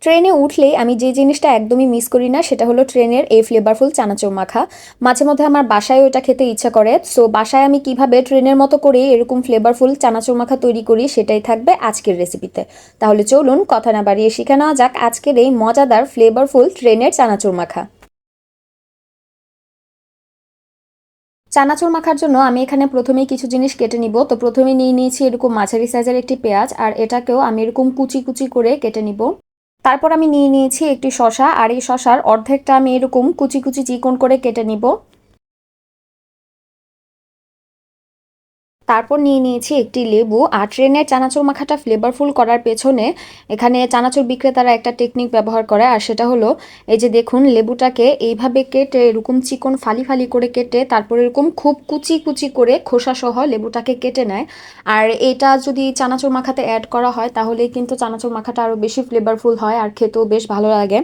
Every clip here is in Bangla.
ট্রেনে উঠলেই আমি যে জিনিসটা একদমই মিস করি না সেটা হলো ট্রেনের এই ফ্লেভারফুল চানাচুর মাখা। মাঝে মধ্যে আমার বাসায় ওটা খেতে ইচ্ছা করে। সো বাসায় আমি কিভাবে ট্রেনের মতো করে এরকম ফ্লেভারফুল চানাচুর মাখা তৈরি করি সেটাই থাকবে আজকের রেসিপিতে। তাহলে চলুন কথা না বাড়িয়ে শিখে নেওয়া যাক আজকের এই মজাদার ফ্লেভারফুল ট্রেনের চানাচুর মাখা। চানাচুর মাখার জন্য আমি এখানে প্রথমেই কিছু জিনিস কেটে নিব। তো প্রথমে নিয়ে নিয়েছি এরকম মাঝারি সাইজের একটি পেঁয়াজ, আর এটাকেও আমি এরকম কুচি কুচি করে কেটে নিব। তারপর আমি নিয়ে নিয়েছি একটি শসা, আর এই শসার অর্ধেকটা আমি এরকম কুচি কুচি চিকন করে কেটে নিব। তারপর নিয়ে নিয়েছি একটি লেবু। আর ট্রেনের চানাচুর মাখাটা ফ্লেভারফুল করার পেছনে এখানে চানাচুর বিক্রেতারা একটা টেকনিক ব্যবহার করে, আর সেটা হলো এই যে দেখুন, লেবুটাকে এইভাবে কেটে এরকম চিকন ফালি ফালি করে কেটে তারপর এরকম খুব কুচি কুচি করে খোসা সহ লেবুটাকে কেটে নেয়। আর এটা যদি চানাচুর মাখাতে অ্যাড করা হয় তাহলে কিন্তু চানাচুর মাখাটা আরও বেশি ফ্লেভারফুল হয় আর খেতেও বেশ ভালো লাগে।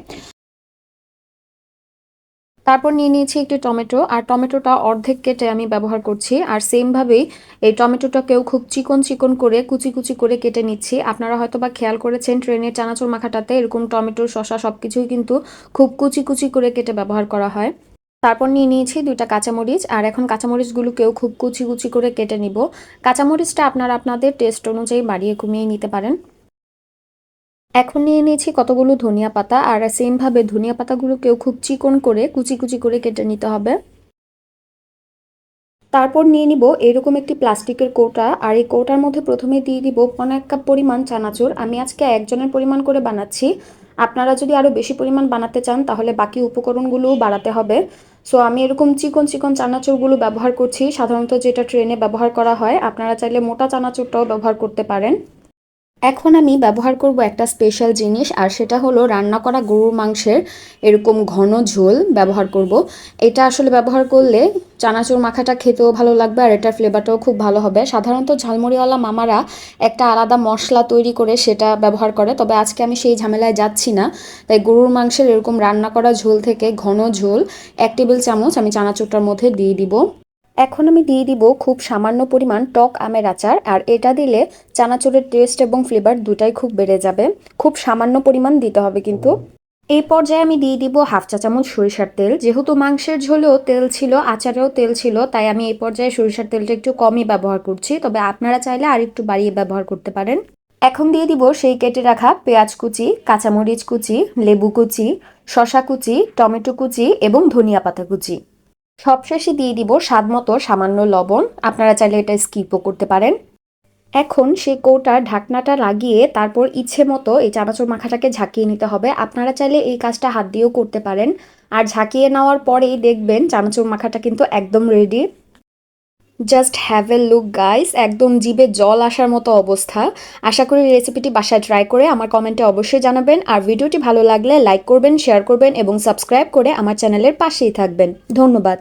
তারপর নিয়ে নিয়েছি একটি টমেটো, আর টমেটোটা অর্ধেক কেটে আমি ব্যবহার করছি। আর সেমভাবেই এই টমেটোটাকেও খুব চিকন চিকন করে কুচি কুচি করে কেটে নিচ্ছি। আপনারা হয়তো বা খেয়াল করেছেন ট্রেনের চানাচুর মাখাটাতে এরকম টমেটো শসা সব কিছুই কিন্তু খুব কুচি কুচি করে কেটে ব্যবহার করা হয়। তারপর নিয়ে নিয়েছি দুইটা কাঁচামরিচ, আর এখন কাঁচামরিচগুলোকেও খুব কুচি কুচি করে কেটে নিব। কাঁচামরিচটা আপনারা আপনাদের টেস্ট অনুযায়ী বাড়িয়ে কমিয়ে নিতে পারেন। এখন নিয়ে নিয়েছি কতগুলো ধনিয়া পাতা, আর সেমভাবে ধনিয়া পাতাগুলোকেও খুব চিকন করে কুচি কুচি করে কেটে নিতে হবে। তারপর নিয়ে নিব এরকম একটি প্লাস্টিকের কৌটা, আর এই কৌটার মধ্যে প্রথমে দিয়ে দিব 1 কাপ পরিমাণ চানাচুর। আমি আজকে একজনের পরিমাণ করে বানাচ্ছি। আপনারা যদি আরও বেশি পরিমাণ বানাতে চান তাহলে বাকি উপকরণগুলোও বাড়াতে হবে। সো আমি এরকম চিকন চিকন চানাচুরগুলো ব্যবহার করছি, সাধারণত যেটা ট্রেনে ব্যবহার করা হয়। আপনারা চাইলে মোটা চানাচুরটাও ব্যবহার করতে পারেন। এখন আমি ব্যবহার করব একটা স্পেশাল জিনিস, আর সেটা হলো রান্না করা গরুর মাংসের এরকম ঘন ঝোল ব্যবহার করব। এটা আসলে ব্যবহার করলে চানাচুর মাখাটা খেতেও ভালো লাগবে আর এটার ফ্লেভারটাও খুব ভালো হবে। সাধারণত ঝালমুড়িওয়ালা মামারা একটা আলাদা মশলা তৈরি করে সেটা ব্যবহার করে, তবে আজকে আমি সেই ঝামেলায় যাচ্ছি না। তাই গরুর মাংসের এরকম রান্না করা ঝোল থেকে ঘন ঝোল 1 টেবিল চামচ আমি চানাচুরটার মধ্যে দিয়ে দিব। এখন আমি দিয়ে দিব খুব সামান্য পরিমাণ টক আমের আচার, আর এটা দিলে চানাচুরের টেস্ট এবং ফ্লেভার দুটাই খুব বেড়ে যাবে। খুব সামান্য পরিমাণ দিতে হবে কিন্তু। এই পর্যায়ে আমি দিয়ে দিব 1/2 চা চামচ সরিষার তেল। যেহেতু মাংসের ঝোলেও তেল ছিল, আচারেও তেল ছিল, তাই আমি এই পর্যায়ে সরিষার তেলটা একটু কমই ব্যবহার করছি, তবে আপনারা চাইলে আর একটু বাড়িয়ে ব্যবহার করতে পারেন। এখন দিয়ে দিব সেই কেটে রাখা পেঁয়াজ কুচি, কাঁচামরিচ কুচি, লেবু কুচি, শসা কুচি, টমেটো কুচি এবং ধনিয়া পাতা কুচি। সবশেষে দিয়ে দিব স্বাদমতো সামান্য লবণ। আপনারা চাইলে এটা স্কিপও করতে পারেন। এখন সেই কৌটার ঢাকনাটা লাগিয়ে তারপর ইচ্ছে মতো এই চানাচুর মাখাটাকে ঝাঁকিয়ে নিতে হবে। আপনারা চাইলে এই কাজটা হাত দিয়েও করতে পারেন। আর ঝাঁকিয়ে নেওয়ার পরেই দেখবেন চানাচুর মাখাটা কিন্তু একদম ready. Just have a look guys, একদম জিভে জল আসার মতো অবস্থা। আশা করি রেসিপিটি বাসায় ট্রাই করে আমার কমেন্টে অবশ্যই জানাবেন। আর ভিডিওটি ভালো লাগলে লাইক করবেন, শেয়ার করবেন এবং সাবস্ক্রাইব করে আমার চ্যানেলের পাশেই থাকবেন। ধন্যবাদ।